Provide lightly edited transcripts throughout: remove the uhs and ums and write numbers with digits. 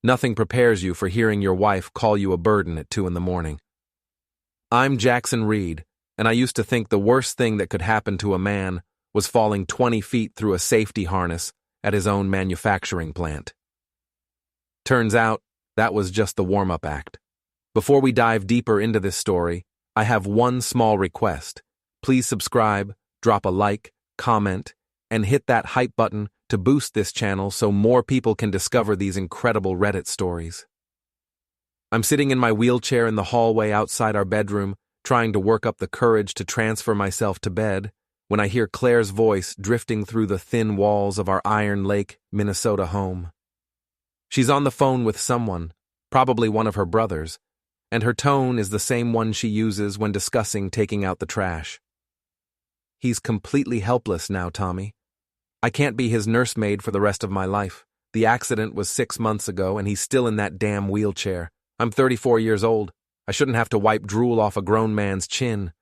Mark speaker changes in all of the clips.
Speaker 1: Nothing prepares you for hearing your wife call you a burden at 2 in the morning. I'm Jackson Reid, and I used to think the worst thing that could happen to a man was falling 20 feet through a safety harness at his own manufacturing plant. Turns out, that was just the warm-up act. Before we dive deeper into this story, I have one small request. Please subscribe, drop a like, comment, and hit that hype button to boost this channel so more people can discover these incredible Reddit stories. I'm sitting in my wheelchair in the hallway outside our bedroom, trying to work up the courage to transfer myself to bed, when I hear Claire's voice drifting through the thin walls of our Iron Lake, Minnesota home. She's on the phone with someone, probably one of her brothers, and her tone is the same one she uses when discussing taking out the trash. He's completely helpless now, Tommy. I can't be his nursemaid for the rest of my life. The accident was 6 months ago, and he's still in that damn wheelchair. I'm 34 years old. I shouldn't have to wipe drool off a grown man's chin.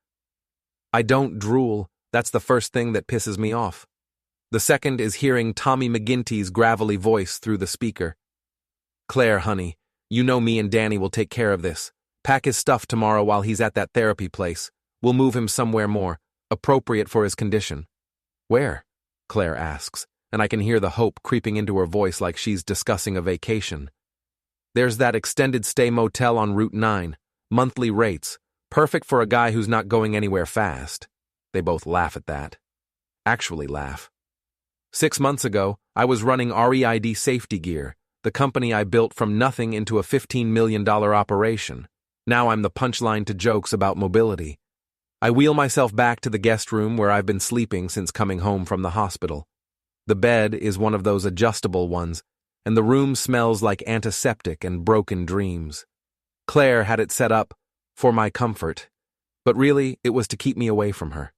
Speaker 1: I don't drool. That's the first thing that pisses me off. The second is hearing Tommy McGinty's gravelly voice through the speaker. Claire, honey, you know me and Danny will take care of this. Pack his stuff tomorrow while he's at that therapy place. We'll move him somewhere more appropriate for his condition. Where? Claire asks, and I can hear the hope creeping into her voice like she's discussing a vacation. There's that extended stay motel on Route 9, monthly rates, perfect for a guy who's not going anywhere fast. They both laugh at that. Actually laugh. 6 months ago, I was running REID Safety Gear, the company I built from nothing into a $15 million operation. Now I'm the punchline to jokes about mobility. I wheel myself back to the guest room where I've been sleeping since coming home from the hospital. The bed is one of those adjustable ones, and the room smells like antiseptic and broken dreams. Claire had it set up for my comfort, but really it was to keep me away from her.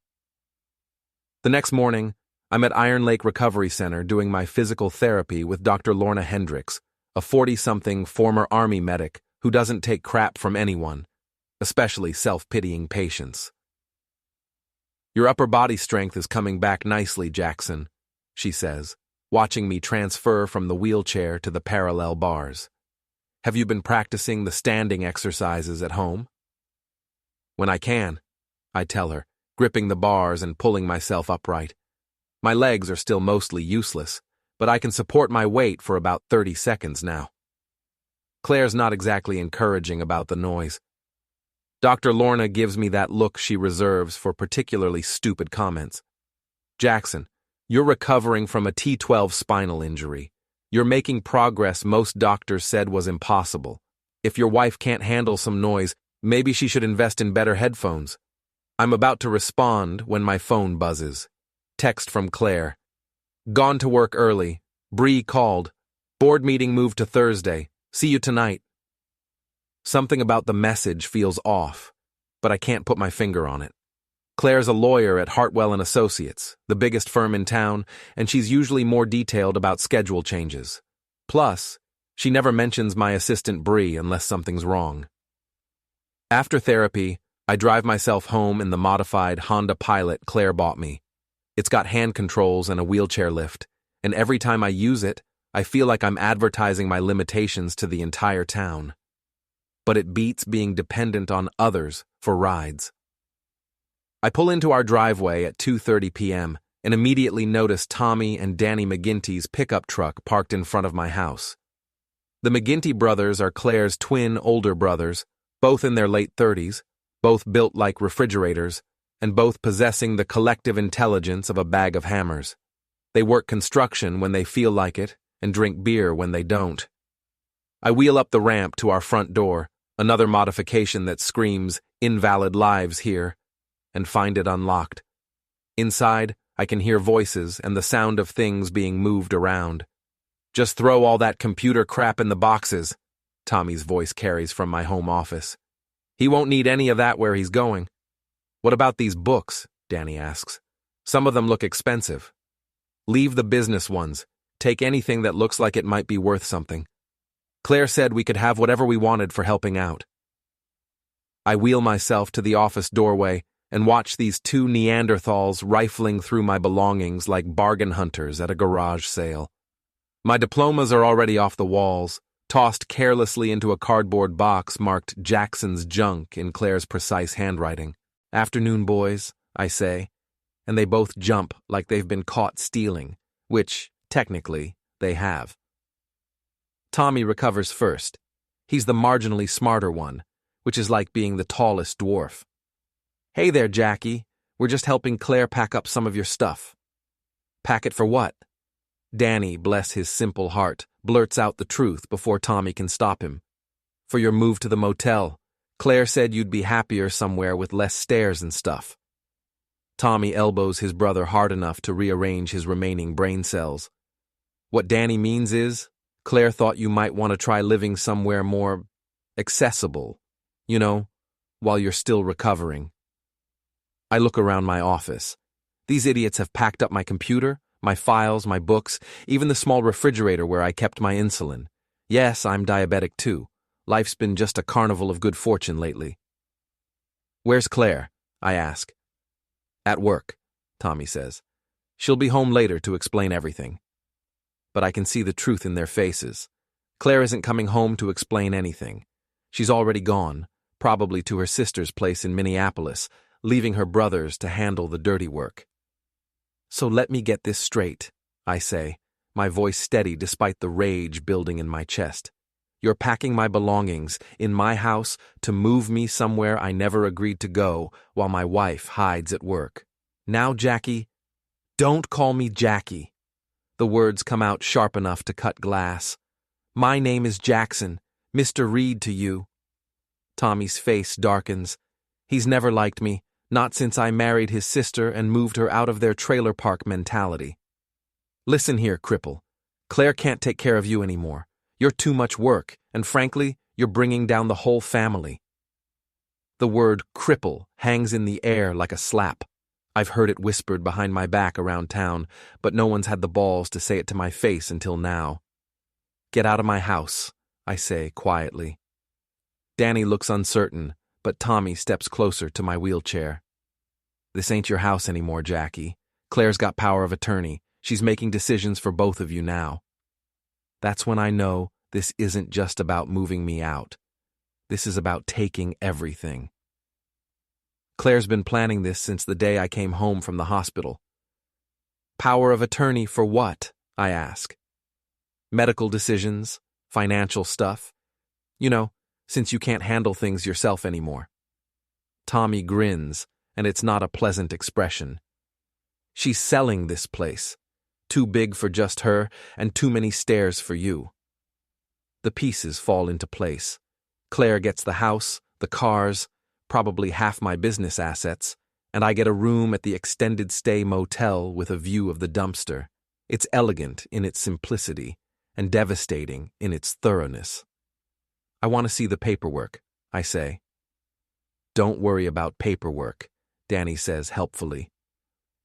Speaker 1: The next morning, I'm at Iron Lake Recovery Center doing my physical therapy with Dr. Lorna Hendricks, a 40-something former Army medic who doesn't take crap from anyone, especially self-pitying patients. Your upper body strength is coming back nicely, Jackson, she says, watching me transfer from the wheelchair to the parallel bars. Have you been practicing the standing exercises at home? When I can, I tell her, gripping the bars and pulling myself upright. My legs are still mostly useless, but I can support my weight for about 30 seconds now. Claire's not exactly encouraging about the noise. Dr. Lorna gives me that look she reserves for particularly stupid comments. Jackson, you're recovering from a T12 spinal injury. You're making progress most doctors said was impossible. If your wife can't handle some noise, maybe she should invest in better headphones. I'm about to respond when my phone buzzes. Text from Claire. Gone to work early. Bree called. Board meeting moved to Thursday. See you tonight. Something about the message feels off, but I can't put my finger on it. Claire's a lawyer at Hartwell & Associates, the biggest firm in town, and she's usually more detailed about schedule changes. Plus, she never mentions my assistant Bree unless something's wrong. After therapy, I drive myself home in the modified Honda Pilot Claire bought me. It's got hand controls and a wheelchair lift, and every time I use it, I feel like I'm advertising my limitations to the entire town. But it beats being dependent on others for rides. I pull into our driveway at 2:30 p.m. and immediately notice Tommy and Danny McGinty's pickup truck parked in front of my house. The McGinty brothers are Claire's twin older brothers, both in their late 30s, both built like refrigerators, and both possessing the collective intelligence of a bag of hammers. They work construction when they feel like it, and drink beer when they don't. I wheel up the ramp to our front door, another modification that screams, "Invalid lives here," and find it unlocked. Inside, I can hear voices and the sound of things being moved around. Just throw all that computer crap in the boxes, Tommy's voice carries from my home office. He won't need any of that where he's going. What about these books? Danny asks. Some of them look expensive. Leave the business ones. Take anything that looks like it might be worth something. Claire said we could have whatever we wanted for helping out. I wheel myself to the office doorway and watch these two Neanderthals rifling through my belongings like bargain hunters at a garage sale. My diplomas are already off the walls, tossed carelessly into a cardboard box marked Jackson's junk in Claire's precise handwriting. "Afternoon, boys," I say, and they both jump like they've been caught stealing, which, technically, they have. Tommy recovers first. He's the marginally smarter one, which is like being the tallest dwarf. "Hey there, Jackie. We're just helping Claire pack up some of your stuff." "Pack it for what?" Danny, bless his simple heart, blurts out the truth before Tommy can stop him. "For your move to the motel. Claire said you'd be happier somewhere with less stairs and stuff." Tommy elbows his brother hard enough to rearrange his remaining brain cells. What Danny means is, Claire thought you might want to try living somewhere more accessible, while you're still recovering. I look around my office. These idiots have packed up my computer, my files, my books, even the small refrigerator where I kept my insulin. Yes, I'm diabetic too. Life's been just a carnival of good fortune lately. "Where's Claire?" I ask. "At work," Tommy says. "She'll be home later to explain everything." But I can see the truth in their faces. Claire isn't coming home to explain anything. She's already gone, probably to her sister's place in Minneapolis, leaving her brothers to handle the dirty work. "So let me get this straight," I say, my voice steady despite the rage building in my chest. "You're packing my belongings in my house to move me somewhere I never agreed to go while my wife hides at work. Now, Jackie—" "Don't call me Jackie." The words come out sharp enough to cut glass. "My name is Jackson, Mr. Reid to you." Tommy's face darkens. He's never liked me, not since I married his sister and moved her out of their trailer park mentality. "Listen here, cripple. Claire can't take care of you anymore. You're too much work, and frankly, you're bringing down the whole family." The word cripple hangs in the air like a slap. I've heard it whispered behind my back around town, but no one's had the balls to say it to my face until now. "Get out of my house," I say quietly. Danny looks uncertain, but Tommy steps closer to my wheelchair. "This ain't your house anymore, Jackie. Claire's got power of attorney. She's making decisions for both of you now." That's when I know this isn't just about moving me out. This is about taking everything. Claire's been planning this since the day I came home from the hospital. "Power of attorney for what?" I ask. "Medical decisions, financial stuff. Since you can't handle things yourself anymore." Tommy grins, and it's not a pleasant expression. "She's selling this place. Too big for just her, and too many stairs for you." The pieces fall into place. Claire gets the house, the cars, probably half my business assets, and I get a room at the extended stay motel with a view of the dumpster. It's elegant in its simplicity, and devastating in its thoroughness. "I want to see the paperwork," I say. "Don't worry about paperwork," Danny says helpfully.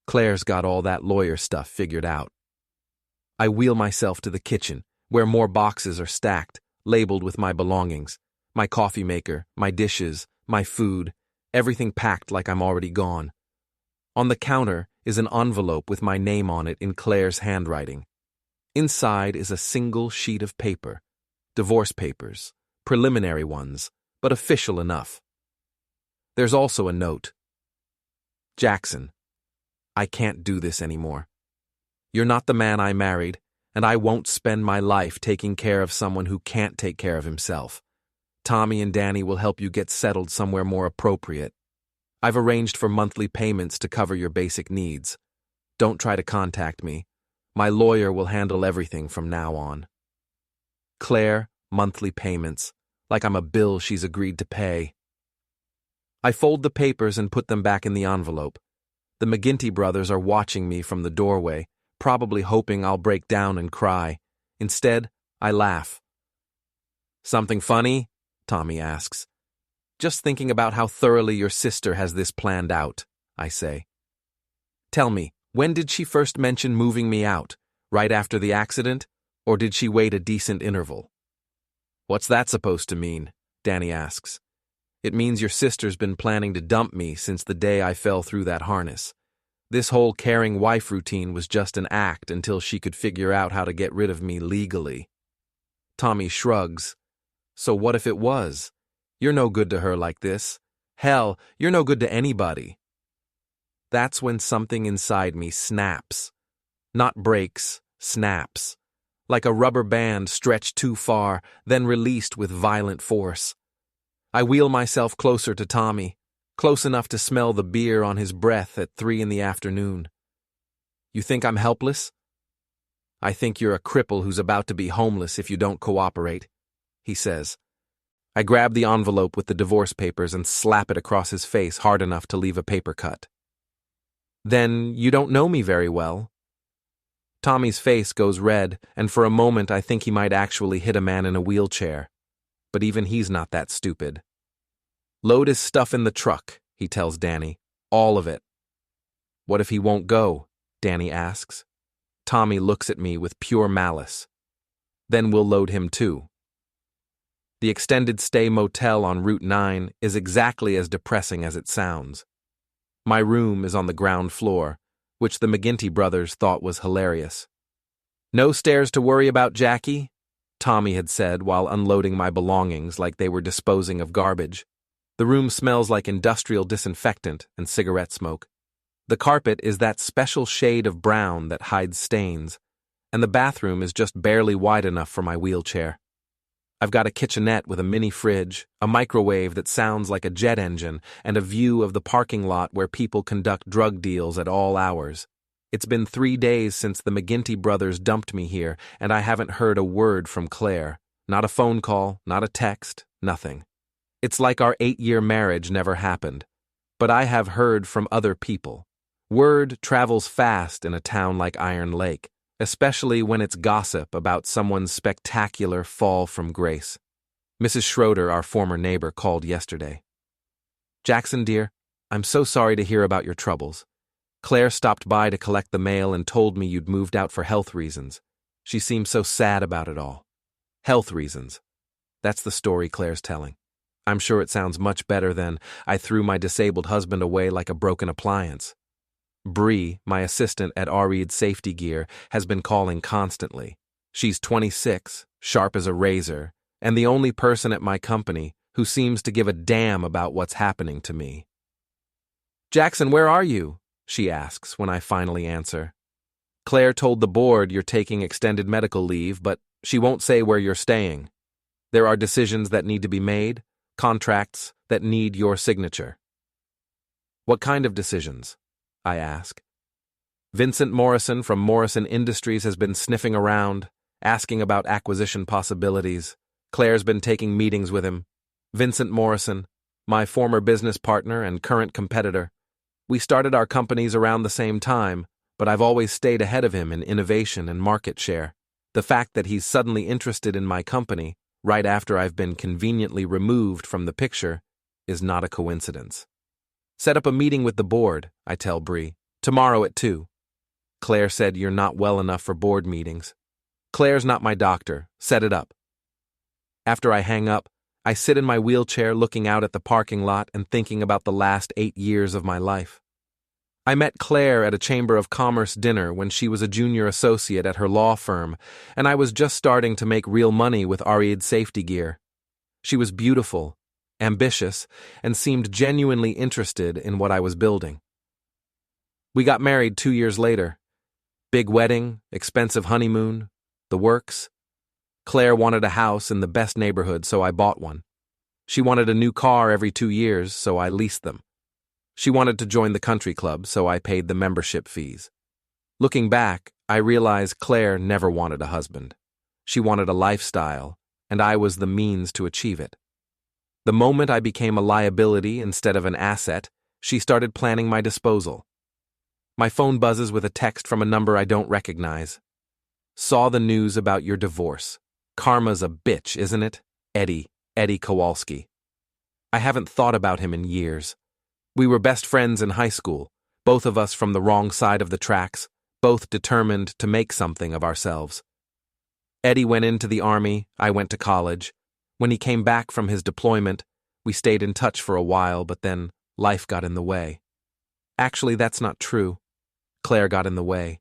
Speaker 1: "Claire's got all that lawyer stuff figured out." I wheel myself to the kitchen, where more boxes are stacked, labeled with my belongings. My coffee maker, my dishes, my food, everything packed like I'm already gone. On the counter is an envelope with my name on it in Claire's handwriting. Inside is a single sheet of paper. Divorce papers, preliminary ones, but official enough. There's also a note. "Jackson, I can't do this anymore. You're not the man I married, and I won't spend my life taking care of someone who can't take care of himself. Tommy and Danny will help you get settled somewhere more appropriate. I've arranged for monthly payments to cover your basic needs. Don't try to contact me. My lawyer will handle everything from now on." Claire, monthly payments, like I'm a bill she's agreed to pay. I fold the papers and put them back in the envelope. The McGinty brothers are watching me from the doorway, probably hoping I'll break down and cry. Instead, I laugh. "Something funny?" Tommy asks. "Just thinking about how thoroughly your sister has this planned out," I say. "Tell me, when did she first mention moving me out? Right after the accident? Or did she wait a decent interval?" "What's that supposed to mean?" Danny asks. "It means your sister's been planning to dump me since the day I fell through that harness. This whole caring wife routine was just an act until she could figure out how to get rid of me legally." Tommy shrugs. So what if it was? You're no good to her like this. Hell, you're no good to anybody. That's when something inside me snaps. Not breaks, snaps. Like a rubber band stretched too far, then released with violent force. I wheel myself closer to Tommy, close enough to smell the beer on his breath at 3 in the afternoon. You think I'm helpless? I think you're a cripple who's about to be homeless if you don't cooperate, he says. I grab the envelope with the divorce papers and slap it across his face hard enough to leave a paper cut. Then you don't know me very well. Tommy's face goes red, and for a moment I think he might actually hit a man in a wheelchair. But even he's not that stupid. Load his stuff in the truck, he tells Danny. All of it. What if he won't go? Danny asks. Tommy looks at me with pure malice. Then we'll load him too. The extended stay motel on Route 9 is exactly as depressing as it sounds. My room is on the ground floor, which the McGinty brothers thought was hilarious. No stairs to worry about, Jackie, Tommy had said while unloading my belongings like they were disposing of garbage. The room smells like industrial disinfectant and cigarette smoke. The carpet is that special shade of brown that hides stains, and the bathroom is just barely wide enough for my wheelchair. I've got a kitchenette with a mini fridge, a microwave that sounds like a jet engine, and a view of the parking lot where people conduct drug deals at all hours. It's been 3 days since the McGinty brothers dumped me here, and I haven't heard a word from Claire. Not a phone call, not a text, nothing. It's like our 8-year marriage never happened. But I have heard from other people. Word travels fast in a town like Iron Lake, especially when it's gossip about someone's spectacular fall from grace. Mrs. Schroeder, our former neighbor, called yesterday. Jackson, dear, I'm so sorry to hear about your troubles. Claire stopped by to collect the mail and told me you'd moved out for health reasons. She seemed so sad about it all. Health reasons. That's the story Claire's telling. I'm sure it sounds much better than I threw my disabled husband away like a broken appliance. Bree, my assistant at Reid Safety Gear, has been calling constantly. She's 26, sharp as a razor, and the only person at my company who seems to give a damn about what's happening to me. Jackson, where are you? She asks when I finally answer. Claire told the board you're taking extended medical leave, but she won't say where you're staying. There are decisions that need to be made, contracts that need your signature. What kind of decisions? I ask. Vincent Morrison from Morrison Industries has been sniffing around, asking about acquisition possibilities. Claire's been taking meetings with him. Vincent Morrison, my former business partner and current competitor. We started our companies around the same time, but I've always stayed ahead of him in innovation and market share. The fact that he's suddenly interested in my company, right after I've been conveniently removed from the picture, is not a coincidence. Set up a meeting with the board, I tell Bree. Tomorrow at 2. Claire said you're not well enough for board meetings. Claire's not my doctor. Set it up. After I hang up, I sit in my wheelchair looking out at the parking lot and thinking about the last 8 years of my life. I met Claire at a Chamber of Commerce dinner when she was a junior associate at her law firm, and I was just starting to make real money with Reid Safety Gear. She was beautiful, ambitious, and seemed genuinely interested in what I was building. We got married 2 years later. Big wedding, expensive honeymoon, the works. Claire wanted a house in the best neighborhood, so I bought one. She wanted a new car every 2 years, so I leased them. She wanted to join the country club, so I paid the membership fees. Looking back, I realize Claire never wanted a husband. She wanted a lifestyle, and I was the means to achieve it. The moment I became a liability instead of an asset, she started planning my disposal. My phone buzzes with a text from a number I don't recognize. Saw the news about your divorce. Karma's a bitch, isn't it? Eddie Kowalski. I haven't thought about him in years. We were best friends in high school, both of us from the wrong side of the tracks, both determined to make something of ourselves. Eddie went into the Army, I went to college. When he came back from his deployment, we stayed in touch for a while, but then life got in the way. Actually, that's not true. Claire got in the way.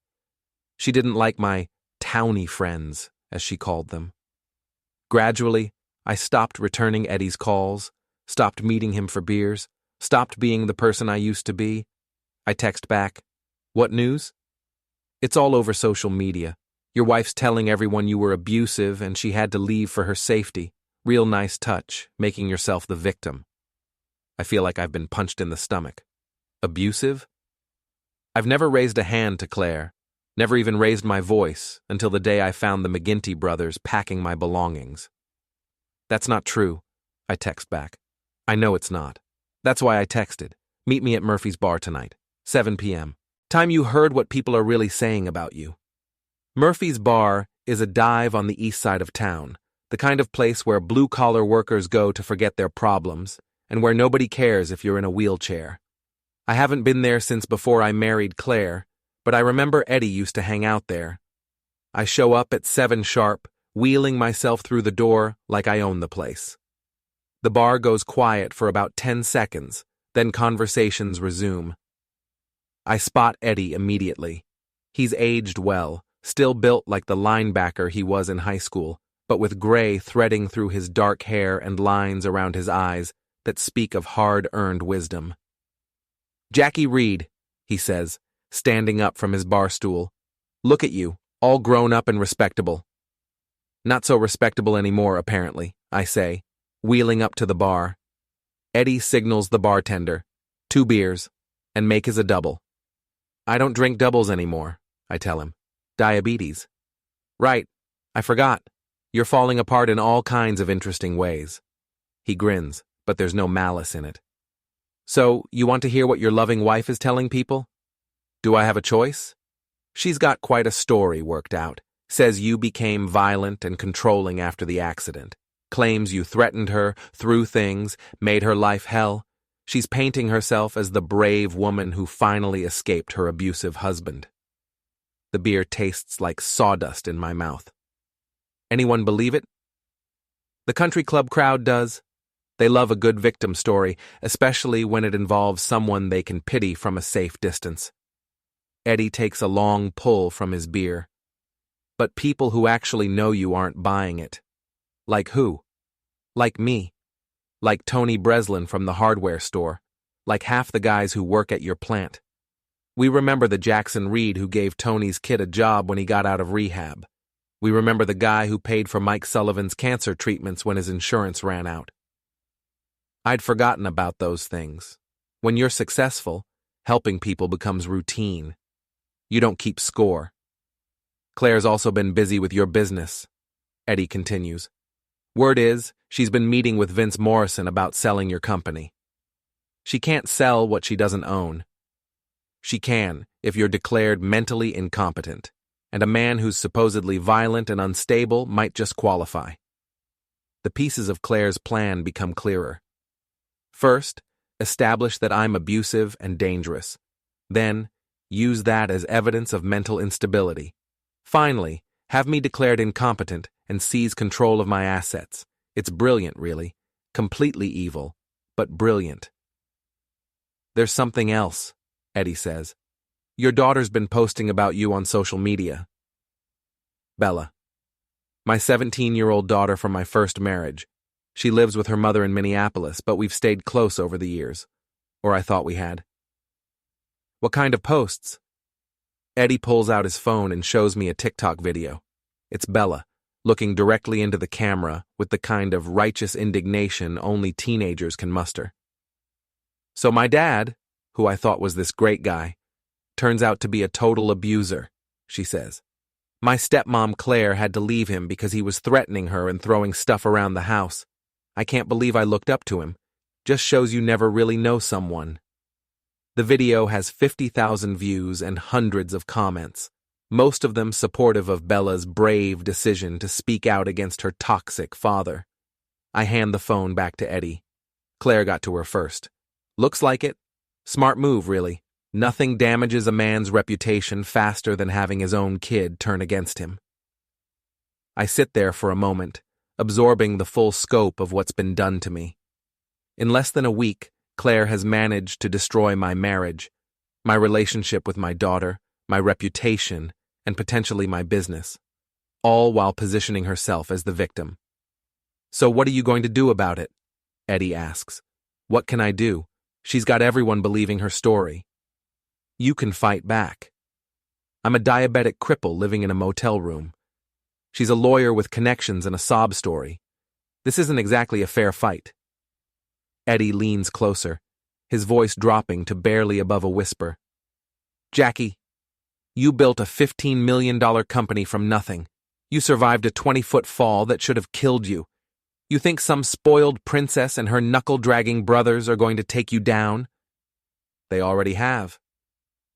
Speaker 1: She didn't like my towny friends, as she called them. Gradually, I stopped returning Eddie's calls, stopped meeting him for beers, stopped being the person I used to be. I text back, "What news?" "It's all over social media. Your wife's telling everyone you were abusive and she had to leave for her safety. Real nice touch, making yourself the victim." I feel like I've been punched in the stomach. Abusive? I've never raised a hand to Claire, never even raised my voice until the day I found the McGinty brothers packing my belongings. "That's not true," I text back. "I know it's not. That's why I texted. Meet me at Murphy's bar tonight, 7 p.m. Time you heard what people are really saying about you." Murphy's bar is a dive on the east side of town, the kind of place where blue-collar workers go to forget their problems, and where nobody cares if you're in a wheelchair. I haven't been there since before I married Claire, but I remember Eddie used to hang out there. I show up at 7 sharp, wheeling myself through the door like I own the place. The bar goes quiet for about 10 seconds, then conversations resume. I spot Eddie immediately. He's aged well, still built like the linebacker he was in high school, but with gray threading through his dark hair and lines around his eyes that speak of hard-earned wisdom. "Jackie Reid," he says, standing up from his bar stool. "Look at you, all grown up and respectable." "Not so respectable anymore, apparently," I say, wheeling up to the bar. Eddie signals the bartender, 2 beers, and make is a double. "I don't drink doubles anymore," I tell him. "Diabetes." "Right, I forgot. You're falling apart in all kinds of interesting ways." He grins, but there's no malice in it. "So, you want to hear what your loving wife is telling people?" "Do I have a choice?" "She's got quite a story worked out. Says you became violent and controlling after the accident. Claims you threatened her, threw things, made her life hell. She's painting herself as the brave woman who finally escaped her abusive husband." The beer tastes like sawdust in my mouth. Anyone believe it? The country club crowd does. They love a good victim story, especially when it involves someone they can pity from a safe distance. Eddie takes a long pull from his beer. But people who actually know you aren't buying it. Like who? Like me. Like Tony Breslin from the hardware store. Like half the guys who work at your plant. We remember the Jackson Reid who gave Tony's kid a job when he got out of rehab. We remember the guy who paid for Mike Sullivan's cancer treatments when his insurance ran out. I'd forgotten about those things. When you're successful, helping people becomes routine. You don't keep score. Claire's also been busy with your business, Eddie continues. Word is, she's been meeting with Vince Morrison about selling your company. She can't sell what she doesn't own. She can, if you're declared mentally incompetent, and a man who's supposedly violent and unstable might just qualify. The pieces of Claire's plan become clearer. First, establish that I'm abusive and dangerous. Then, use that as evidence of mental instability. Finally, have me declared incompetent and seize control of my assets. It's brilliant, really. Completely evil, but brilliant. There's something else, Eddie says. Your daughter's been posting about you on social media. Bella. My 17-year-old daughter from my first marriage. She lives with her mother in Minneapolis, but we've stayed close over the years. Or I thought we had. What kind of posts? Eddie pulls out his phone and shows me a TikTok video. It's Bella, looking directly into the camera with the kind of righteous indignation only teenagers can muster. So my dad, who I thought was this great guy, turns out to be a total abuser, she says. My stepmom Claire had to leave him because he was threatening her and throwing stuff around the house. I can't believe I looked up to him. Just shows you never really know someone. The video has 50,000 views and hundreds of comments, most of them supportive of Bella's brave decision to speak out against her toxic father. I hand the phone back to Eddie. Claire got to her first. Looks like it. Smart move, really. Nothing damages a man's reputation faster than having his own kid turn against him. I sit there for a moment, absorbing the full scope of what's been done to me. In less than a week, Claire has managed to destroy my marriage, my relationship with my daughter, my reputation, and potentially my business, all while positioning herself as the victim. So what are you going to do about it? Eddie asks. What can I do? She's got everyone believing her story. You can fight back. I'm a diabetic cripple living in a motel room. She's a lawyer with connections and a sob story. This isn't exactly a fair fight. Eddie leans closer, his voice dropping to barely above a whisper. Jackie, you built a $15 million company from nothing. You survived a 20-foot fall that should have killed you. You think some spoiled princess and her knuckle-dragging brothers are going to take you down? They already have.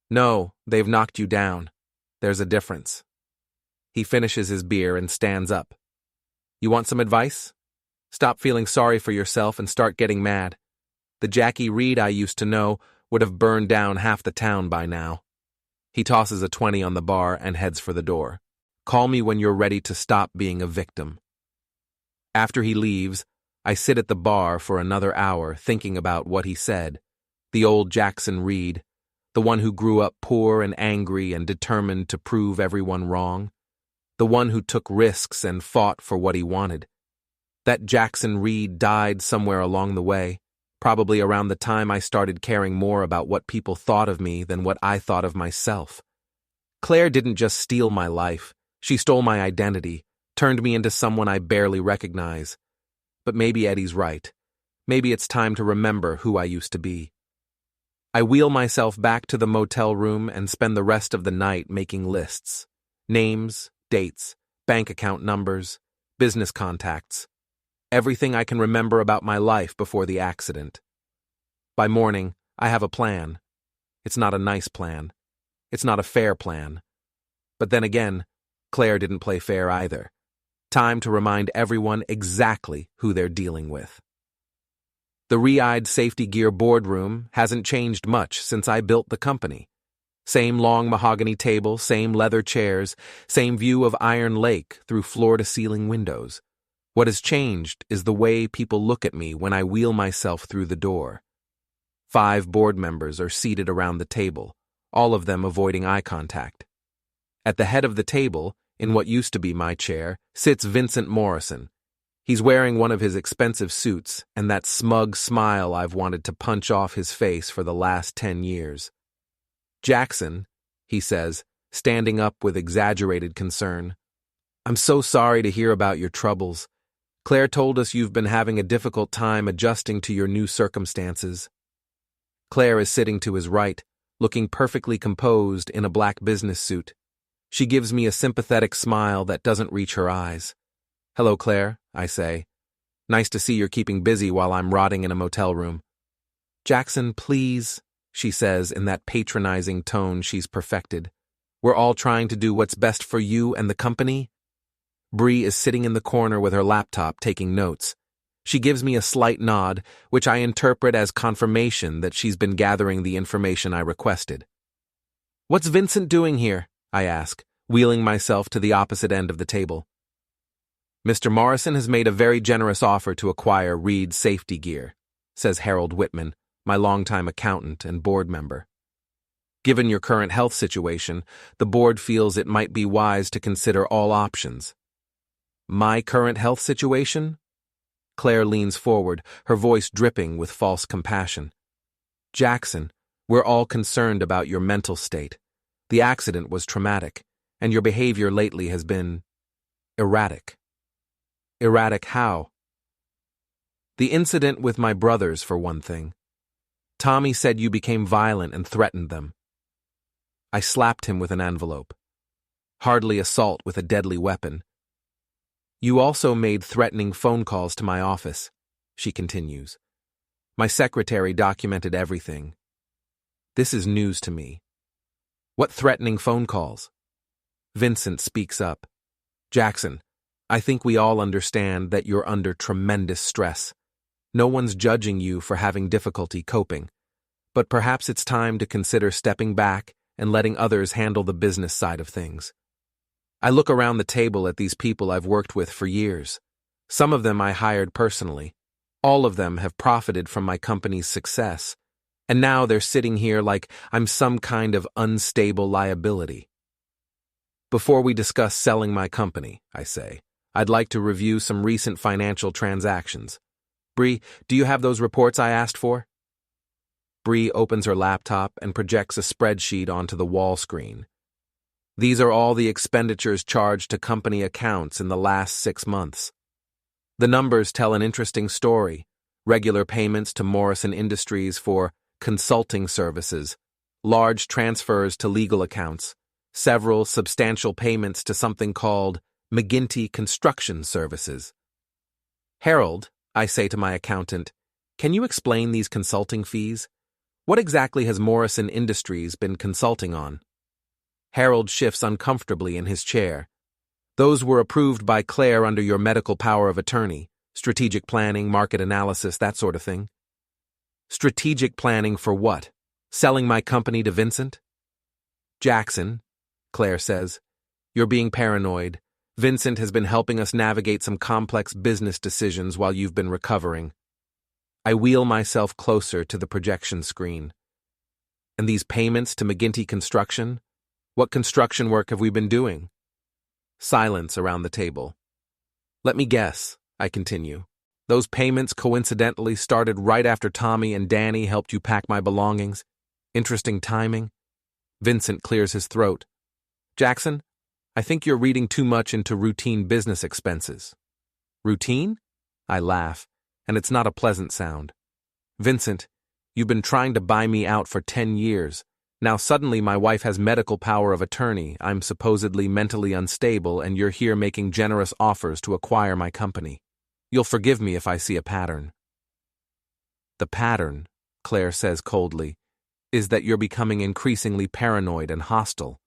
Speaker 1: No, they've knocked you down. There's a difference. He finishes his beer and stands up. You want some advice? Stop feeling sorry for yourself and start getting mad. The Jackie Reid I used to know would have burned down half the town by now. He tosses a 20 on the bar and heads for the door. Call me when you're ready to stop being a victim. After he leaves, I sit at the bar for another hour thinking about what he said. The old Jackson Reid, the one who grew up poor and angry and determined to prove everyone wrong. The one who took risks and fought for what he wanted. That Jackson Reid died somewhere along the way, probably around the time I started caring more about what people thought of me than what I thought of myself. Claire didn't just steal my life. She stole my identity, turned me into someone I barely recognize. But maybe Eddie's right. Maybe it's time to remember who I used to be. I wheel myself back to the motel room and spend the rest of the night making lists. Names, dates, bank account numbers, business contacts. Everything I can remember about my life before the accident. By morning, I have a plan. It's not a nice plan. It's not a fair plan. But then again, Claire didn't play fair either. Time to remind everyone exactly who they're dealing with. The Reid Safety Gear boardroom hasn't changed much since I built the company. Same long mahogany table, same leather chairs, same view of Iron Lake through floor-to-ceiling windows. What has changed is the way people look at me when I wheel myself through the door. 5 board members are seated around the table, all of them avoiding eye contact. At the head of the table, in what used to be my chair, sits Vincent Morrison. He's wearing one of his expensive suits and that smug smile I've wanted to punch off his face for the last 10 years. Jackson, he says, standing up with exaggerated concern. I'm so sorry to hear about your troubles. Claire told us you've been having a difficult time adjusting to your new circumstances. Claire is sitting to his right, looking perfectly composed in a black business suit. She gives me a sympathetic smile that doesn't reach her eyes. Hello, Claire, I say. Nice to see you're keeping busy while I'm rotting in a motel room. Jackson, please, she says in that patronizing tone she's perfected. We're all trying to do what's best for you and the company. Bree is sitting in the corner with her laptop taking notes. She gives me a slight nod, which I interpret as confirmation that she's been gathering the information I requested. What's Vincent doing here? I ask, wheeling myself to the opposite end of the table. Mr. Morrison has made a very generous offer to acquire Reid Safety Gear, says Harold Whitman, my longtime accountant and board member. Given your current health situation, the board feels it might be wise to consider all options. My current health situation? Claire leans forward, her voice dripping with false compassion. Jackson, we're all concerned about your mental state. The accident was traumatic, and your behavior lately has been erratic. Erratic how? The incident with my brothers, for one thing. Tommy said you became violent and threatened them. I slapped him with an envelope. Hardly assault with a deadly weapon. You also made threatening phone calls to my office, she continues. My secretary documented everything. This is news to me. What threatening phone calls? Vincent speaks up. Jackson, I think we all understand that you're under tremendous stress. No one's judging you for having difficulty coping, but perhaps it's time to consider stepping back and letting others handle the business side of things. I look around the table at these people I've worked with for years. Some of them I hired personally. All of them have profited from my company's success. And now they're sitting here like I'm some kind of unstable liability. Before we discuss selling my company, I say, I'd like to review some recent financial transactions. Bree, do you have those reports I asked for? Bree opens her laptop and projects a spreadsheet onto the wall screen. These are all the expenditures charged to company accounts in the last 6 months. The numbers tell an interesting story. Regular payments to Morrison Industries for consulting services, large transfers to legal accounts, several substantial payments to something called McGinty Construction Services. Harold, I say to my accountant, can you explain these consulting fees? What exactly has Morrison Industries been consulting on? Harold shifts uncomfortably in his chair. Those were approved by Claire under your medical power of attorney, strategic planning, market analysis, that sort of thing. Strategic planning for what? Selling my company to Vincent? Jackson, Claire says, you're being paranoid. Vincent has been helping us navigate some complex business decisions while you've been recovering. I wheel myself closer to the projection screen. And these payments to McGinty Construction? What construction work have we been doing? Silence around the table. Let me guess, I continue. Those payments coincidentally started right after Tommy and Danny helped you pack my belongings. Interesting timing. Vincent clears his throat. Jackson, I think you're reading too much into routine business expenses. Routine? I laugh, and it's not a pleasant sound. Vincent, you've been trying to buy me out for 10 years. Now suddenly my wife has medical power of attorney, I'm supposedly mentally unstable, and you're here making generous offers to acquire my company. You'll forgive me if I see a pattern. The pattern, Claire says coldly, is that you're becoming increasingly paranoid and hostile,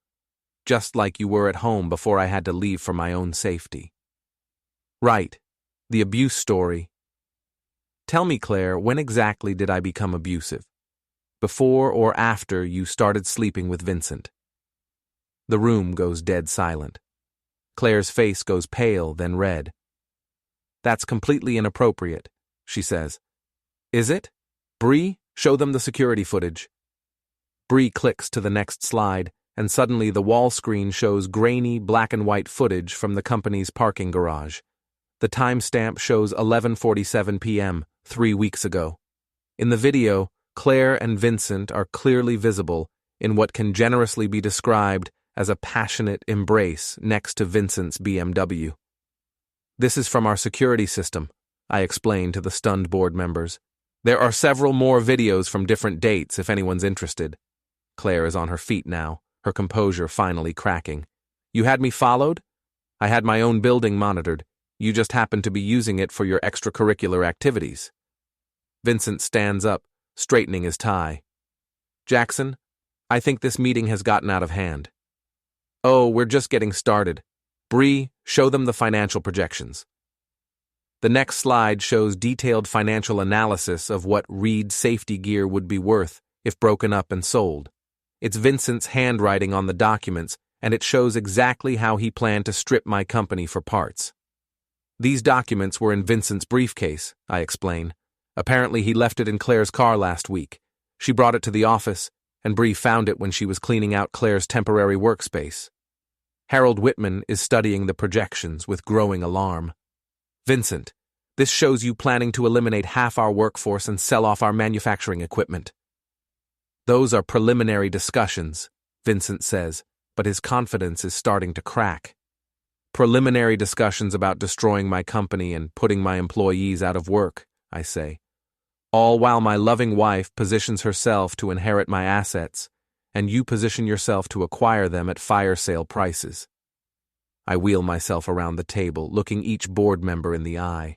Speaker 1: just like you were at home before I had to leave for my own safety. Right, the abuse story. Tell me, Claire, when exactly did I become abusive? Before or after you started sleeping with Vincent? The room goes dead silent. Claire's face goes pale, then red. That's completely inappropriate, she says. Is it? Bree, show them the security footage. Bree clicks to the next slide, and suddenly the wall screen shows grainy black and white footage from the company's parking garage. The timestamp shows 11:47 p.m., 3 weeks ago. In the video, Claire and Vincent are clearly visible in what can generously be described as a passionate embrace next to Vincent's BMW. This is from our security system, I explain to the stunned board members. There are several more videos from different dates if anyone's interested. Claire is on her feet now, her composure finally cracking. You had me followed? I had my own building monitored. You just happened to be using it for your extracurricular activities. Vincent stands up, straightening his tie. Jackson, I think this meeting has gotten out of hand. Oh, we're just getting started. Bree, show them the financial projections. The next slide shows detailed financial analysis of what Reid safety gear would be worth if broken up and sold. It's Vincent's handwriting on the documents, and it shows exactly how he planned to strip my company for parts. These documents were in Vincent's briefcase, I explain. Apparently he left it in Claire's car last week. She brought it to the office, and Bree found it when she was cleaning out Claire's temporary workspace. Harold Whitman is studying the projections with growing alarm. Vincent, this shows you planning to eliminate half our workforce and sell off our manufacturing equipment. Those are preliminary discussions, Vincent says, but his confidence is starting to crack. Preliminary discussions about destroying my company and putting my employees out of work, I say. All while my loving wife positions herself to inherit my assets, and you position yourself to acquire them at fire sale prices. I wheel myself around the table, looking each board member in the eye.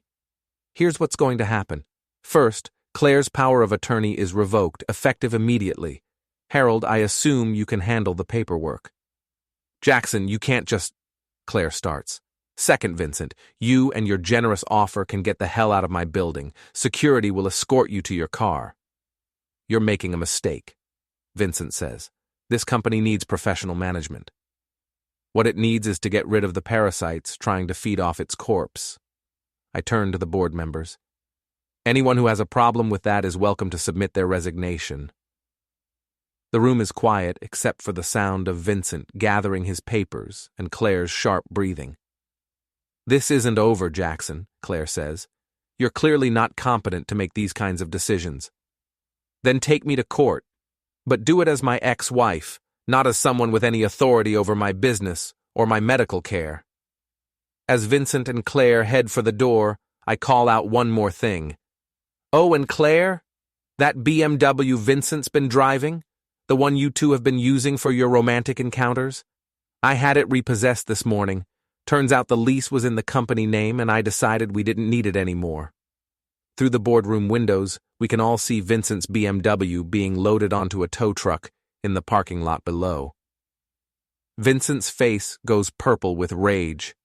Speaker 1: Here's what's going to happen. First, Claire's power of attorney is revoked, effective immediately. Harold, I assume you can handle the paperwork. Jackson, you can't just... Claire starts. Second, Vincent, you and your generous offer can get the hell out of my building. Security will escort you to your car. You're making a mistake, Vincent says. This company needs professional management. What it needs is to get rid of the parasites trying to feed off its corpse. I turn to the board members. Anyone who has a problem with that is welcome to submit their resignation. The room is quiet except for the sound of Vincent gathering his papers and Claire's sharp breathing. This isn't over, Jackson, Claire says. You're clearly not competent to make these kinds of decisions. Then take me to court, but do it as my ex-wife, not as someone with any authority over my business or my medical care. As Vincent and Claire head for the door, I call out one more thing. Oh, and Claire? That BMW Vincent's been driving? The one you two have been using for your romantic encounters? I had it repossessed this morning. Turns out the lease was in the company name and I decided we didn't need it anymore. Through the boardroom windows, we can all see Vincent's BMW being loaded onto a tow truck in the parking lot below. Vincent's face goes purple with rage.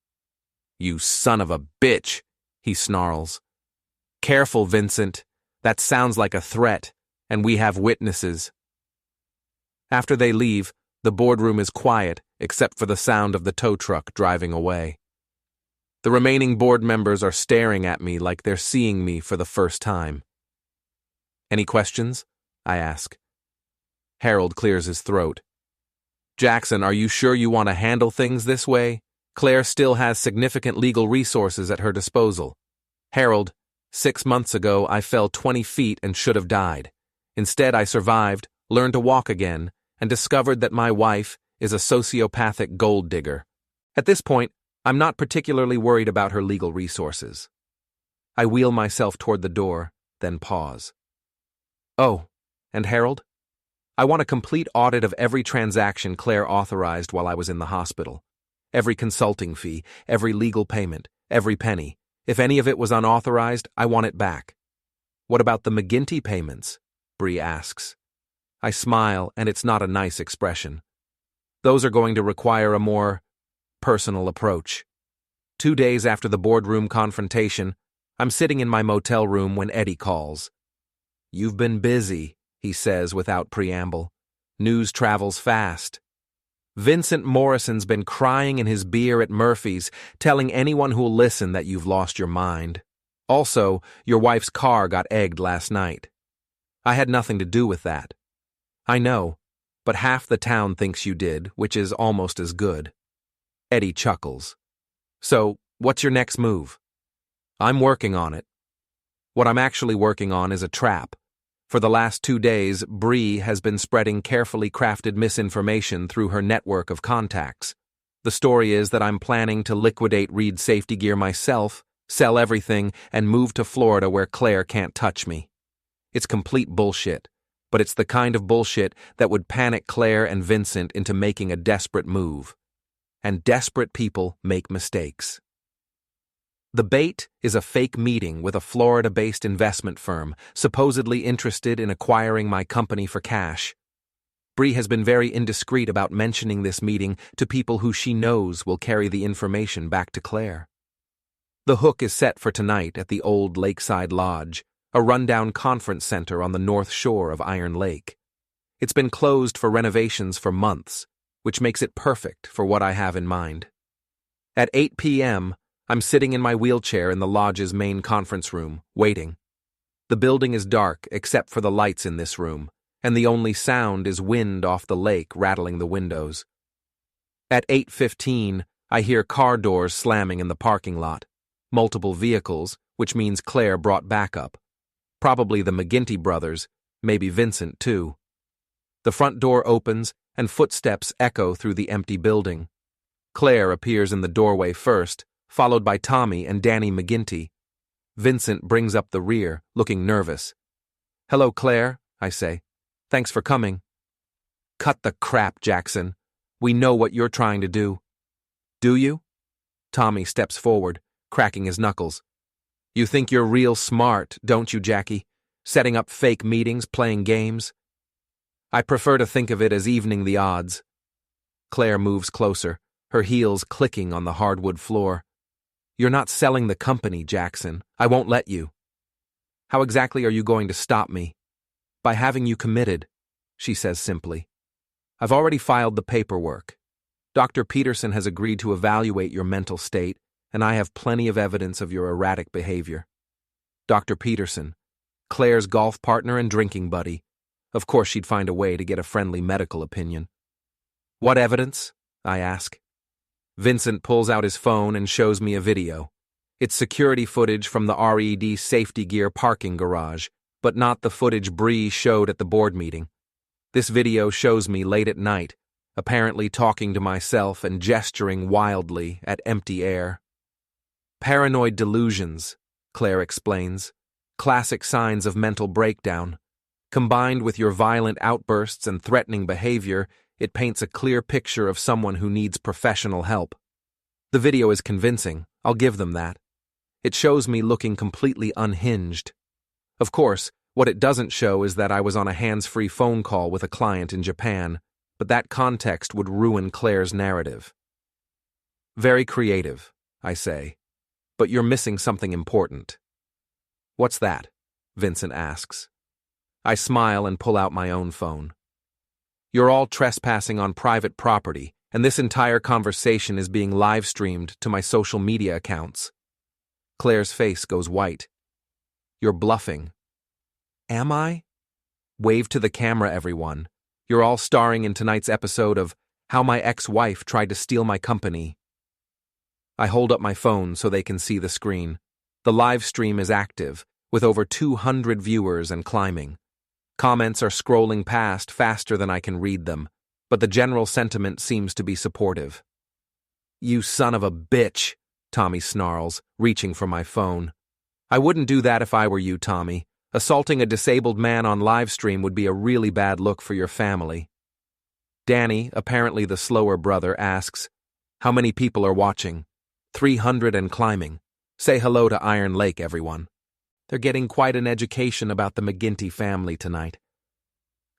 Speaker 1: You son of a bitch, he snarls. Careful, Vincent. That sounds like a threat, and we have witnesses. After they leave, the boardroom is quiet except for the sound of the tow truck driving away. The remaining board members are staring at me like they're seeing me for the first time. Any questions? I ask. Harold clears his throat. Jackson, are you sure you want to handle things this way? Claire still has significant legal resources at her disposal. Harold, 6 months ago I fell 20 feet and should have died. Instead I survived, learned to walk again, and discovered that my wife is a sociopathic gold digger. At this point, I'm not particularly worried about her legal resources. I wheel myself toward the door, then pause. Oh, and Harold? I want a complete audit of every transaction Claire authorized while I was in the hospital. Every consulting fee, every legal payment, every penny. If any of it was unauthorized, I want it back. What about the McGinty payments? Bree asks. I smile, and it's not a nice expression. Those are going to require a more personal approach. 2 days after the boardroom confrontation, I'm sitting in my motel room when Eddie calls. You've been busy, he says without preamble. News travels fast. Vincent Morrison's been crying in his beer at Murphy's, telling anyone who'll listen that you've lost your mind. Also, your wife's car got egged last night. I had nothing to do with that. I know, but half the town thinks you did, which is almost as good. Eddie chuckles. So, what's your next move? I'm working on it. What I'm actually working on is a trap. For the last 2 days, Bree has been spreading carefully crafted misinformation through her network of contacts. The story is that I'm planning to liquidate Reid's safety gear myself, sell everything, and move to Florida where Claire can't touch me. It's complete bullshit, but it's the kind of bullshit that would panic Claire and Vincent into making a desperate move. And desperate people make mistakes. The bait is a fake meeting with a Florida-based investment firm, supposedly interested in acquiring my company for cash. Bree has been very indiscreet about mentioning this meeting to people who she knows will carry the information back to Claire. The hook is set for tonight at the old Lakeside Lodge, a rundown conference center on the north shore of Iron Lake. It's been closed for renovations for months, which makes it perfect for what I have in mind. At 8 p.m., I'm sitting in my wheelchair in the lodge's main conference room, waiting. The building is dark except for the lights in this room, and the only sound is wind off the lake rattling the windows. At 8:15, I hear car doors slamming in the parking lot. Multiple vehicles, which means Claire brought backup. Probably the McGinty brothers, maybe Vincent too. The front door opens, and footsteps echo through the empty building. Claire appears in the doorway first, followed by Tommy and Danny McGinty. Vincent brings up the rear, looking nervous. Hello, Claire, I say. Thanks for coming. Cut the crap, Jackson. We know what you're trying to do. Do you? Tommy steps forward, cracking his knuckles. You think you're real smart, don't you, Jackie? Setting up fake meetings, playing games? I prefer to think of it as evening the odds. Claire moves closer, her heels clicking on the hardwood floor. You're not selling the company, Jackson. I won't let you. How exactly are you going to stop me? By having you committed, she says simply. I've already filed the paperwork. Dr. Peterson has agreed to evaluate your mental state, and I have plenty of evidence of your erratic behavior. Dr. Peterson, Claire's golf partner and drinking buddy. Of course she'd find a way to get a friendly medical opinion. What evidence? I ask. Vincent pulls out his phone and shows me a video. It's security footage from the RED safety gear parking garage, but not the footage Bree showed at the board meeting. This video shows me late at night, apparently talking to myself and gesturing wildly at empty air. Paranoid delusions, Claire explains. Classic signs of mental breakdown. Combined with your violent outbursts and threatening behavior, it paints a clear picture of someone who needs professional help. The video is convincing, I'll give them that. It shows me looking completely unhinged. Of course, what it doesn't show is that I was on a hands-free phone call with a client in Japan, but that context would ruin Claire's narrative. Very creative, I say, but you're missing something important. What's that? Vincent asks. I smile and pull out my own phone. You're all trespassing on private property, and this entire conversation is being live-streamed to my social media accounts. Claire's face goes white. You're bluffing. Am I? Wave to the camera, everyone. You're all starring in tonight's episode of How My Ex-Wife Tried to Steal My Company. I hold up my phone so they can see the screen. The live stream is active, with over 200 viewers and climbing. Comments are scrolling past faster than I can read them, but the general sentiment seems to be supportive. You son of a bitch, Tommy snarls, reaching for my phone. I wouldn't do that if I were you, Tommy. Assaulting a disabled man on livestream would be a really bad look for your family. Danny, apparently the slower brother, asks, how many people are watching? 300 and climbing. Say hello to Iron Lake, everyone. They're getting quite an education about the McGinty family tonight.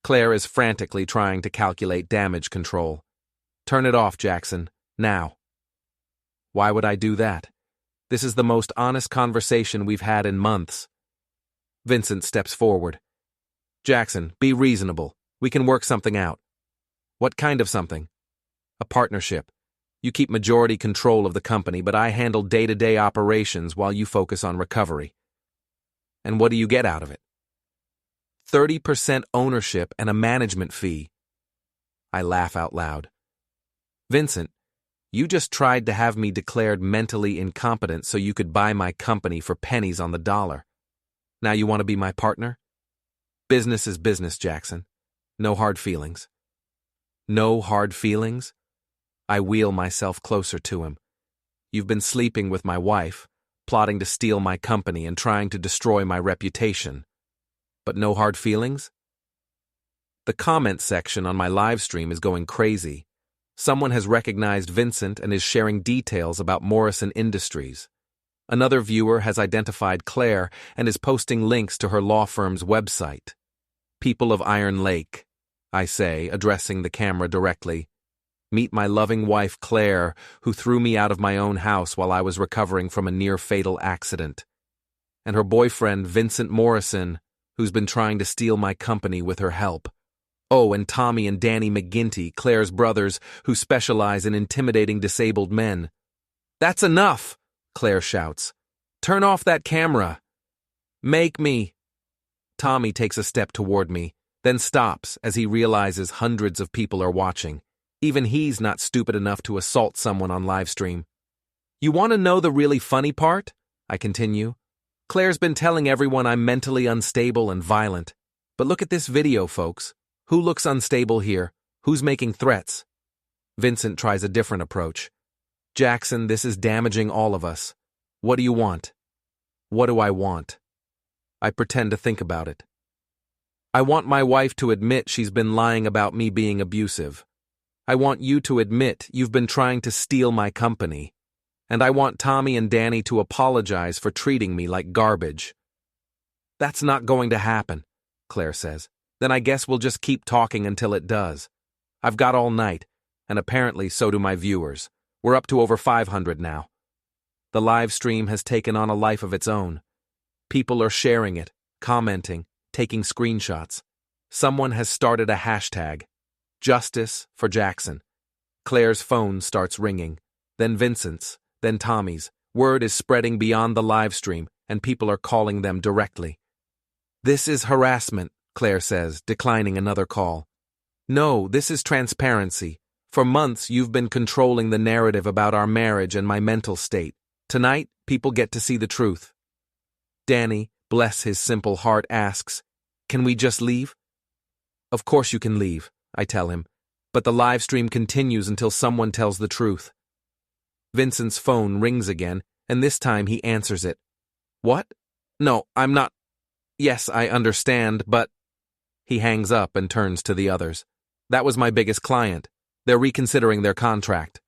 Speaker 1: Claire is frantically trying to calculate damage control. Turn it off, Jackson. Now. Why would I do that? This is the most honest conversation we've had in months. Vincent steps forward. Jackson, be reasonable. We can work something out. What kind of something? A partnership. You keep majority control of the company, but I handle day-to-day operations while you focus on recovery. And what do you get out of it? 30% ownership and a management fee. I laugh out loud. Vincent, you just tried to have me declared mentally incompetent so you could buy my company for pennies on the dollar. Now you want to be my partner? Business is business, Jackson. No hard feelings. No hard feelings? I wheel myself closer to him. You've been sleeping with my wife, plotting to steal my company and trying to destroy my reputation. But no hard feelings? The comment section on my live stream is going crazy. Someone has recognized Vincent and is sharing details about Morrison Industries. Another viewer has identified Claire and is posting links to her law firm's website. People of Iron Lake, I say, addressing the camera directly. Meet my loving wife, Claire, who threw me out of my own house while I was recovering from a near-fatal accident. And her boyfriend, Vincent Morrison, who's been trying to steal my company with her help. Oh, and Tommy and Danny McGinty, Claire's brothers, who specialize in intimidating disabled men. That's enough, Claire shouts. Turn off that camera. Make me. Tommy takes a step toward me, then stops as he realizes hundreds of people are watching. Even he's not stupid enough to assault someone on livestream. You want to know the really funny part? I continue. Claire's been telling everyone I'm mentally unstable and violent. But look at this video, folks. Who looks unstable here? Who's making threats? Vincent tries a different approach. Jackson, this is damaging all of us. What do you want? What do I want? I pretend to think about it. I want my wife to admit she's been lying about me being abusive. I want you to admit you've been trying to steal my company. And I want Tommy and Danny to apologize for treating me like garbage. That's not going to happen, Claire says. Then I guess we'll just keep talking until it does. I've got all night, and apparently so do my viewers. We're up to over 500 now. The live stream has taken on a life of its own. People are sharing it, commenting, taking screenshots. Someone has started a hashtag. Justice for Jackson. Claire's phone starts ringing, then Vincent's, then Tommy's. Word is spreading beyond the live stream, and people are calling them directly. This is harassment, Claire says, declining another call. No, this is transparency. For months, you've been controlling the narrative about our marriage and my mental state. Tonight, people get to see the truth. Danny, bless his simple heart, asks, "Can we just leave?" "Of course you can leave," I tell him, "but the live stream continues until someone tells the truth." Vincent's phone rings again, and this time he answers it. "What? No, I'm not. Yes, I understand, but—" He hangs up and turns to the others. "That was my biggest client. They're reconsidering their contract."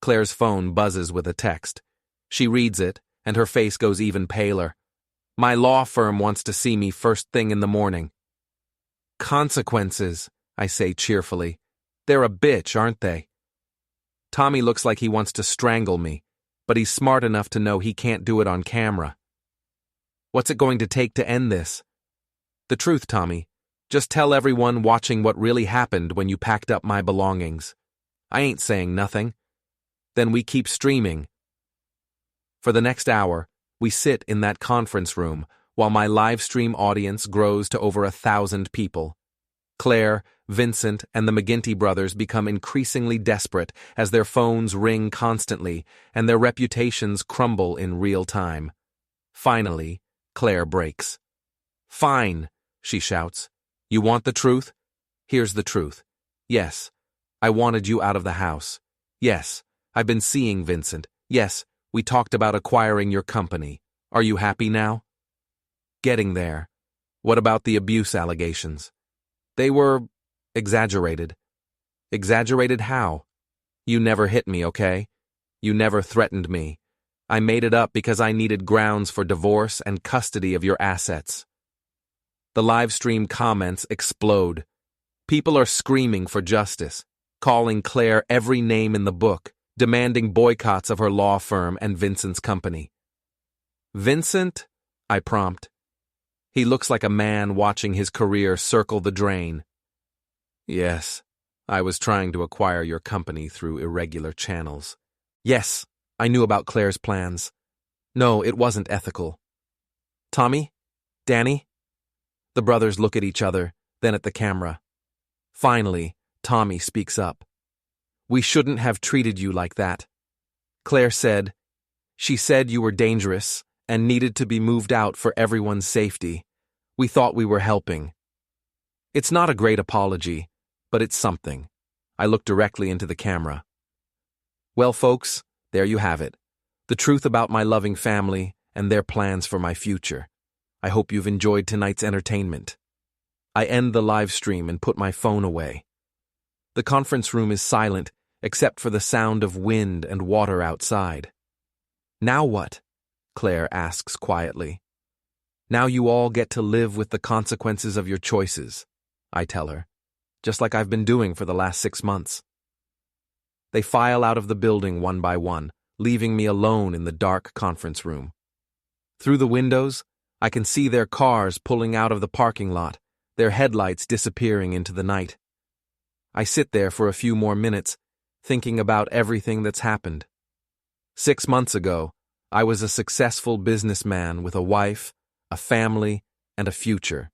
Speaker 1: Claire's phone buzzes with a text. She reads it, and her face goes even paler. "My law firm wants to see me first thing in the morning." "Consequences," I say cheerfully. "They're a bitch, aren't they?" Tommy looks like he wants to strangle me, but he's smart enough to know he can't do it on camera. "What's it going to take to end this?" "The truth, Tommy. Just tell everyone watching what really happened when you packed up my belongings." "I ain't saying nothing." "Then we keep streaming." For the next hour, we sit in that conference room while my live stream audience grows to over 1,000 people. Claire, Vincent, and the McGinty brothers become increasingly desperate as their phones ring constantly and their reputations crumble in real time. Finally, Claire breaks. "Fine," she shouts. "You want the truth? Here's the truth. Yes, I wanted you out of the house. Yes, I've been seeing Vincent. Yes, we talked about acquiring your company. Are you happy now?" "Getting there. What about the abuse allegations?" "They were exaggerated." "Exaggerated how?" "You never hit me, okay? You never threatened me. I made it up because I needed grounds for divorce and custody of your assets." The live stream comments explode. People are screaming for justice, calling Claire every name in the book, demanding boycotts of her law firm and Vincent's company. "Vincent?" I prompt. He looks like a man watching his career circle the drain. "Yes, I was trying to acquire your company through irregular channels. Yes, I knew about Claire's plans. No, it wasn't ethical." "Tommy? Danny?" The brothers look at each other, then at the camera. Finally, Tommy speaks up. "We shouldn't have treated you like that." Claire said, "She said you were dangerous and needed to be moved out for everyone's safety. We thought we were helping." It's not a great apology, but it's something. I look directly into the camera. Well, folks, there you have it. The truth about my loving family and their plans for my future. I hope you've enjoyed tonight's entertainment. I end the live stream and put my phone away. The conference room is silent, except for the sound of wind and water outside. "Now what?" Claire asks quietly. "Now you all get to live with the consequences of your choices," I tell her, just like I've been doing for the last 6 months. They file out of the building one by one, leaving me alone in the dark conference room. Through the windows, I can see their cars pulling out of the parking lot, their headlights disappearing into the night. I sit there for a few more minutes, thinking about everything that's happened. 6 months ago, I was a successful businessman with a wife, a family, and a future.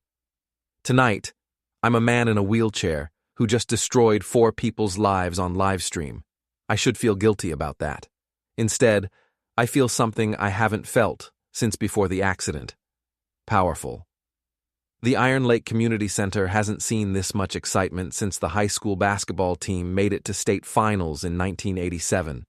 Speaker 1: Tonight, I'm a man in a wheelchair who just destroyed 4 people's lives on livestream. I should feel guilty about that. Instead, I feel something I haven't felt since before the accident. Powerful. The Iron Lake Community Center hasn't seen this much excitement since the high school basketball team made it to state finals in 1987.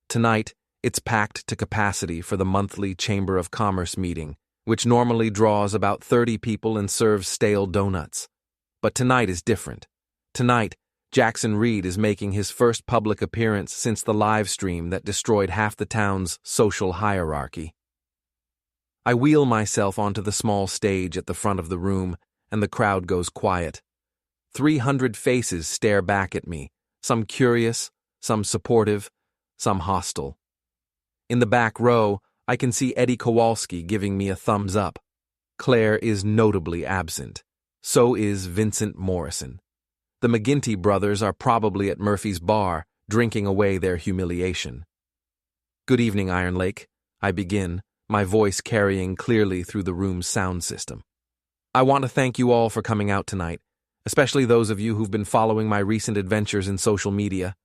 Speaker 1: Tonight, it's packed to capacity for the monthly Chamber of Commerce meeting, which normally draws about 30 people and serves stale donuts. But tonight is different. Tonight, Jackson Reid is making his first public appearance since the live stream that destroyed half the town's social hierarchy. I wheel myself onto the small stage at the front of the room, and the crowd goes quiet. 300 faces stare back at me, some curious, some supportive, some hostile. In the back row, I can see Eddie Kowalski giving me a thumbs up. Claire is notably absent. So is Vincent Morrison. The McGinty brothers are probably at Murphy's bar, drinking away their humiliation. "Good evening, Iron Lake," I begin, my voice carrying clearly through the room's sound system. "I want to thank you all for coming out tonight, especially those of you who've been following my recent adventures in social media.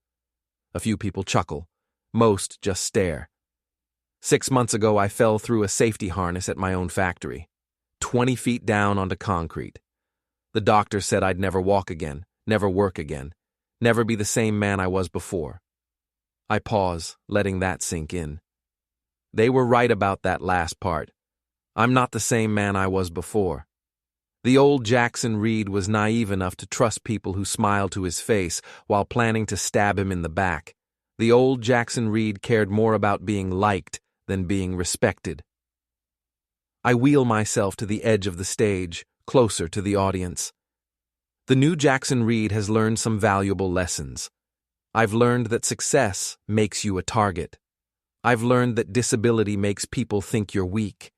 Speaker 1: A few people chuckle. Most just stare. 6 months ago, I fell through a safety harness at my own factory, 20 feet down onto concrete. The doctor said I'd never walk again, never work again, never be the same man I was before. I pause, letting that sink in. They were right about that last part. I'm not the same man I was before. The old Jackson Reid was naive enough to trust people who smiled to his face while planning to stab him in the back. The old Jackson Reid cared more about being liked than being respected. I wheel myself to the edge of the stage, closer to the audience. The new Jackson Reid has learned some valuable lessons. I've learned that success makes you a target. I've learned that disability makes people think you're weak.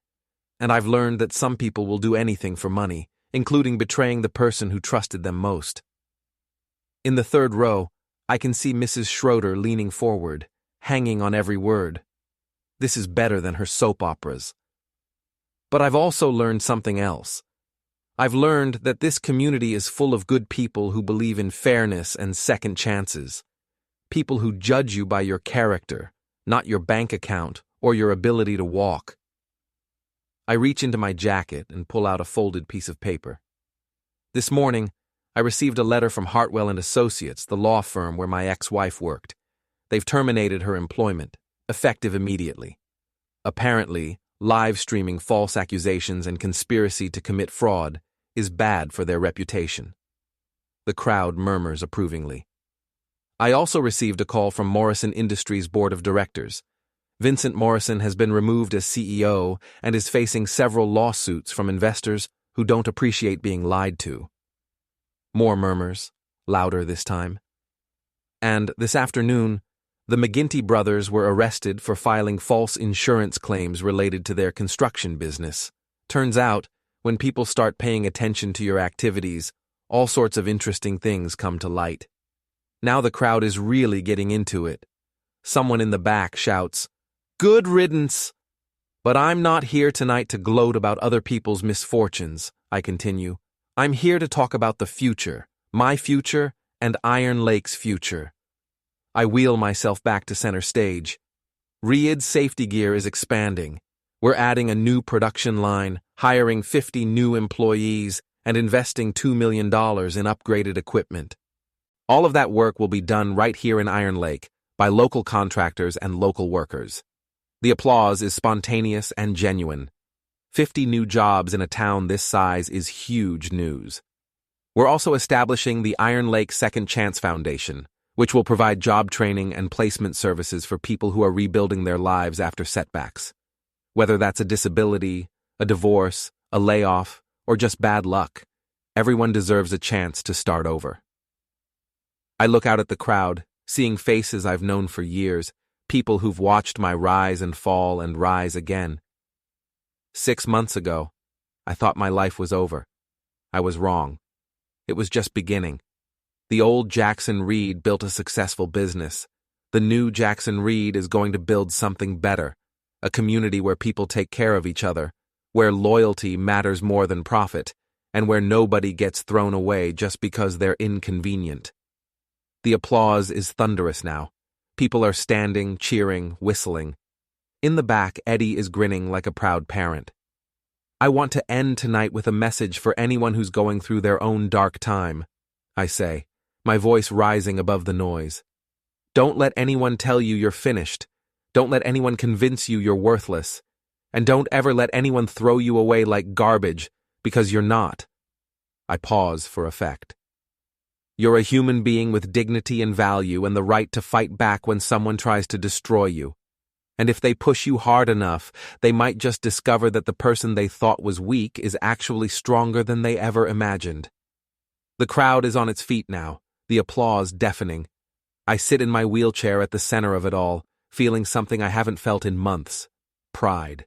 Speaker 1: And I've learned that some people will do anything for money, including betraying the person who trusted them most. In the third row, I can see Mrs. Schroeder leaning forward, hanging on every word. This is better than her soap operas. But I've also learned something else. I've learned that this community is full of good people who believe in fairness and second chances. People who judge you by your character, not your bank account or your ability to walk. I reach into my jacket and pull out a folded piece of paper. This morning, I received a letter from Hartwell & Associates, the law firm where my ex-wife worked. They've terminated her employment, effective immediately. Apparently, live streaming false accusations and conspiracy to commit fraud is bad for their reputation. The crowd murmurs approvingly. I also received a call from Morrison Industries Board of Directors. Vincent Morrison has been removed as CEO and is facing several lawsuits from investors who don't appreciate being lied to. More murmurs, louder this time. And this afternoon, the McGinty brothers were arrested for filing false insurance claims related to their construction business. Turns out, when people start paying attention to your activities, all sorts of interesting things come to light. Now the crowd is really getting into it. Someone in the back shouts, "Good riddance!" But I'm not here tonight to gloat about other people's misfortunes, I continue. I'm here to talk about the future, my future and Iron Lake's future. I wheel myself back to center stage. Reid's safety gear is expanding. We're adding a new production line, hiring 50 new employees, and investing $2 million in upgraded equipment. All of that work will be done right here in Iron Lake by local contractors and local workers. The applause is spontaneous and genuine. 50 new jobs in a town this size is huge news. We're also establishing the Iron Lake Second Chance Foundation, which will provide job training and placement services for people who are rebuilding their lives after setbacks. Whether that's a disability, a divorce, a layoff, or just bad luck, everyone deserves a chance to start over. I look out at the crowd, seeing faces I've known for years, people who've watched my rise and fall and rise again. 6 months ago, I thought my life was over. I was wrong. It was just beginning. The old Jackson Reid built a successful business. The new Jackson Reid is going to build something better, a community where people take care of each other, where loyalty matters more than profit, and where nobody gets thrown away just because they're inconvenient. The applause is thunderous now. People are standing, cheering, whistling. In the back, Eddie is grinning like a proud parent. I want to end tonight with a message for anyone who's going through their own dark time, I say, my voice rising above the noise. Don't let anyone tell you you're finished. Don't let anyone convince you you're worthless. And don't ever let anyone throw you away like garbage, because you're not. I pause for effect. You're a human being with dignity and value and the right to fight back when someone tries to destroy you. And if they push you hard enough, they might just discover that the person they thought was weak is actually stronger than they ever imagined. The crowd is on its feet now, the applause deafening. I sit in my wheelchair at the center of it all, feeling something I haven't felt in months: pride.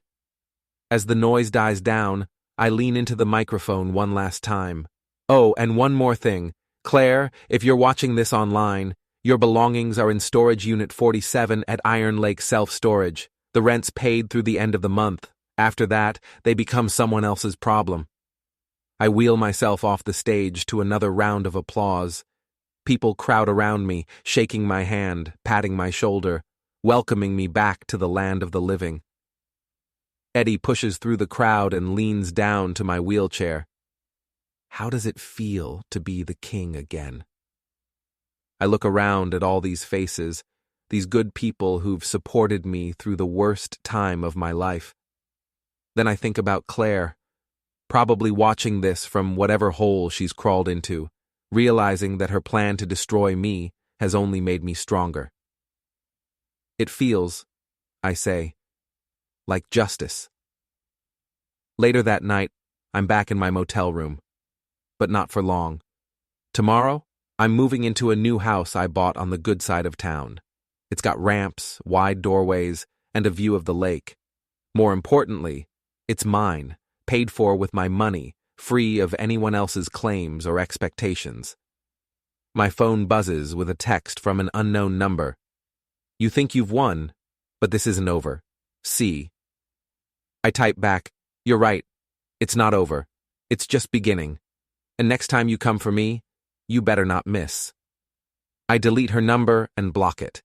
Speaker 1: As the noise dies down, I lean into the microphone one last time. Oh, and one more thing. Claire, if you're watching this online, your belongings are in Storage Unit 47 at Iron Lake Self-Storage. The rent's paid through the end of the month. After that, they become someone else's problem. I wheel myself off the stage to another round of applause. People crowd around me, shaking my hand, patting my shoulder, welcoming me back to the land of the living. Eddie pushes through the crowd and leans down to my wheelchair. How does it feel to be the king again? I look around at all these faces, these good people who've supported me through the worst time of my life. Then I think about Claire, probably watching this from whatever hole she's crawled into, realizing that her plan to destroy me has only made me stronger. It feels, I say, like justice. Later that night, I'm back in my motel room. But not for long. Tomorrow, I'm moving into a new house I bought on the good side of town. It's got ramps, wide doorways, and a view of the lake. More importantly, it's mine, paid for with my money, free of anyone else's claims or expectations. My phone buzzes with a text from an unknown number. You think you've won, but this isn't over. See. I type back, you're right. It's not over. It's just beginning. And next time you come for me, you better not miss. I delete her number and block it.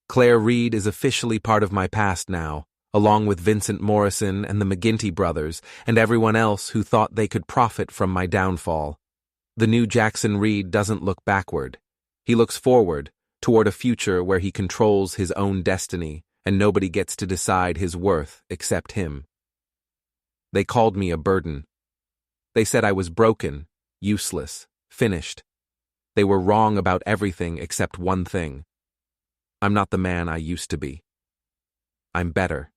Speaker 1: Clare Reid is officially part of my past now, along with Vincent Morrison and the McGinty brothers and everyone else who thought they could profit from my downfall. The new Jackson Reid doesn't look backward. He looks forward, toward a future where he controls his own destiny and nobody gets to decide his worth except him. They called me a burden. They said I was broken, useless, finished. They were wrong about everything except one thing. I'm not the man I used to be. I'm better.